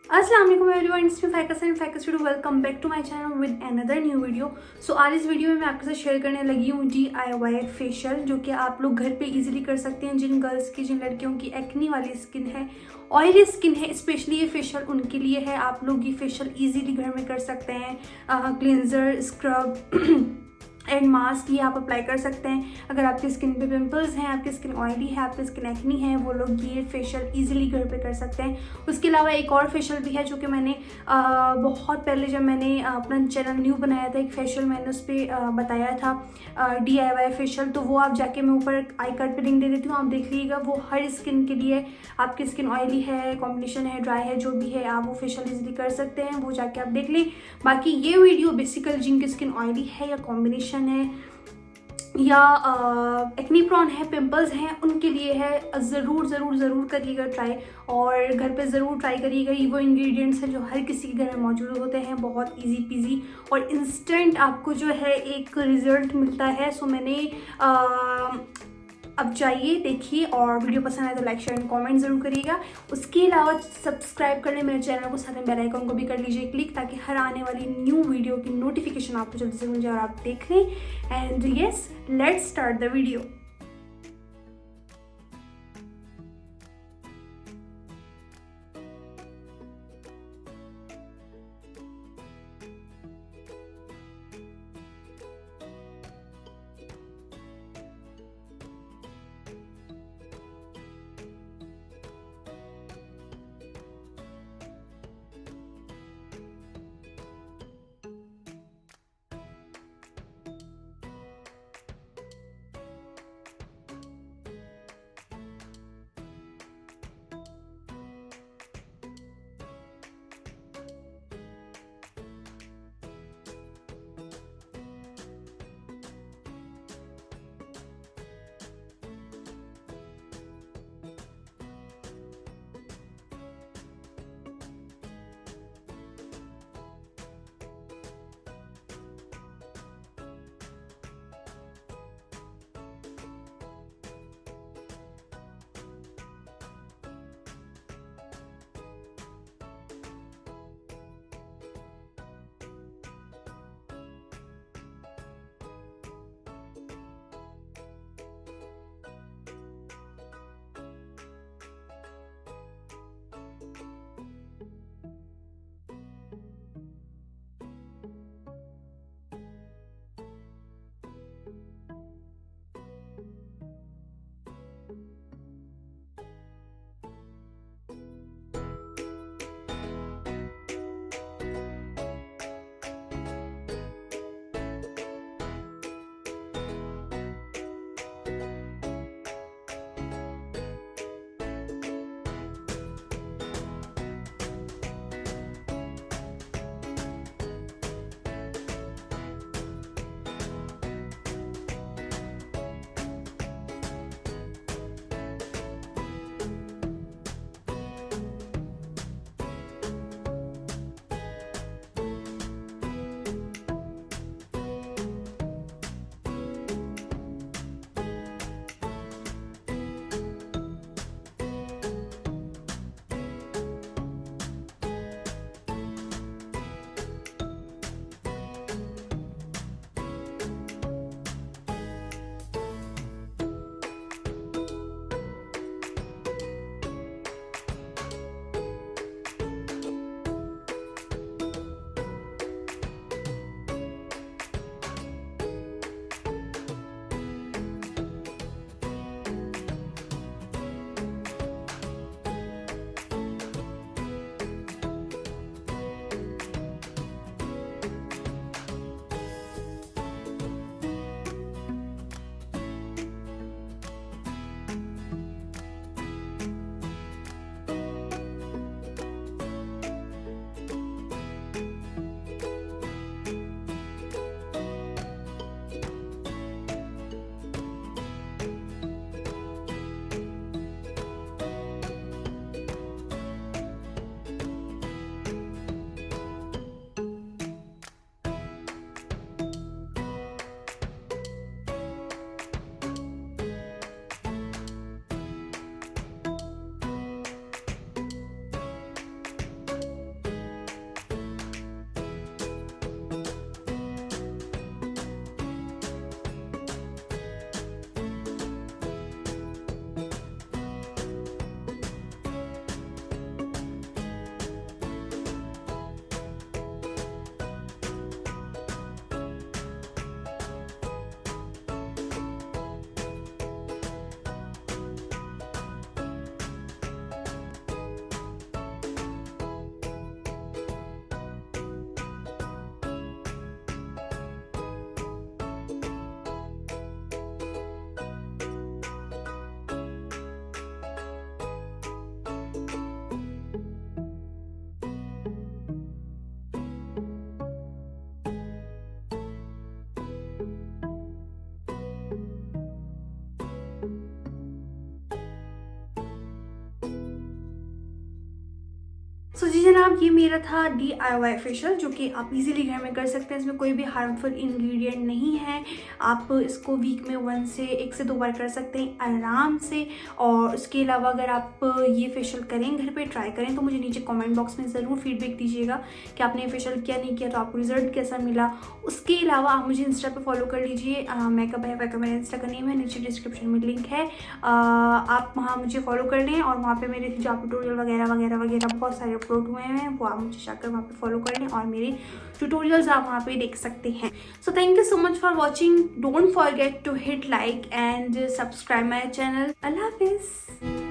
अस्सलाम वालेकुम everyone, it's me Faika and Faika studio. Welcome back to my channel with another new video. So आज इस video में मैं आपके साथ शेयर करने लगी हूँ DIY फेशियल, जो कि आप लोग घर पे इजीली कर सकते हैं। जिन गर्ल्स की, जिन लड़कियों की एक्ने वाली स्किन है, ऑयली स्किन है, स्पेशली ये फेशियल उनके लिए है। आप लोग ये फेशियल इजीली घर में कर सकते हैं। क्लिनजर, स्क्रब एंड मास्क ये आप अप्लाई कर सकते हैं। अगर आपकी स्किन पे पिंपल्स हैं, आपकी स्किन ऑयली है, आपकी स्किन एक्नी है, वो लोग ये फेशियल इजीली घर पे कर सकते हैं। उसके अलावा एक और फेशियल भी है जो कि मैंने बहुत पहले, जब मैंने अपना चैनल न्यू बनाया था, एक फेशियल मैंने उस पर बताया था DIY फेशियल। तो वो आप जाके, मैं ऊपर आई कार्ड पे लिंक दे देती हूँ, आप देख लीजिएगा। वो हर स्किन के लिए, आपकी स्किन ऑयली है, कॉम्बिनेशन है, ड्राई है, जो भी है, आप वो फेशियल इजीली कर सकते हैं। वो जाके आप देख लें। बाकी ये वीडियो बेसिकली जिनकी स्किन ऑयली है या कॉम्बिनेशन है या एक्नी प्रॉन है, पिंपल्स हैं, उनके लिए है। ज़रूर ज़रूर ज़रूर करिएगा ट्राई, और घर पे ज़रूर ट्राई करिएगा। ये वो इंग्रेडिएंट्स हैं जो हर किसी के घर में मौजूद होते हैं, बहुत इजी पीजी और इंस्टेंट आपको जो है एक रिजल्ट मिलता है। सो मैंने अब जाइए, देखिए, और वीडियो पसंद आए तो लाइक, शेयर एंड कमेंट जरूर करिएगा। उसके अलावा सब्सक्राइब कर लें मेरे चैनल को, साथ में बेल आइकन को भी कर लीजिए क्लिक, ताकि हर आने वाली न्यू वीडियो की नोटिफिकेशन आपको जल्दी से मिल जाए और आप देख लें। And yes, let's start the video. जी जनाब, ये मेरा था DIY फेशियल जो कि आप इजीली घर में कर सकते हैं। इसमें कोई भी हार्मफुल इंग्रेडिएंट नहीं है। आप इसको वीक में 1 से 2 बार कर सकते हैं आराम से। और उसके अलावा अगर आप ये फेशियल करें, घर पे ट्राई करें, तो मुझे नीचे कमेंट बॉक्स में ज़रूर फीडबैक दीजिएगा कि आपने ये फेशियल किया नहीं किया, तो आपको रिजल्ट कैसा मिला। उसके अलावा आप मुझे इंस्टा पे फॉलो कर लीजिए, मेकअप बाय फ़ाइका मेरा इंस्टा का नेम है, नीचे डिस्क्रिप्शन में लिंक है। आप वहाँ मुझे फॉलो कर लें और वहाँ पे मेरे जो ट्यूटोरियल वगैरह वगैरह वगैरह बहुत सारे अपलोड हुए हैं, वो आप मुझे जाकर वहाँ पे फॉलो कर लें और मेरे ट्यूटोरियल्स आप वहाँ पे देख सकते हैं। So thank you so much for watching. Don't forget to hit like and subscribe my channel. अल्लाह हाफिज़।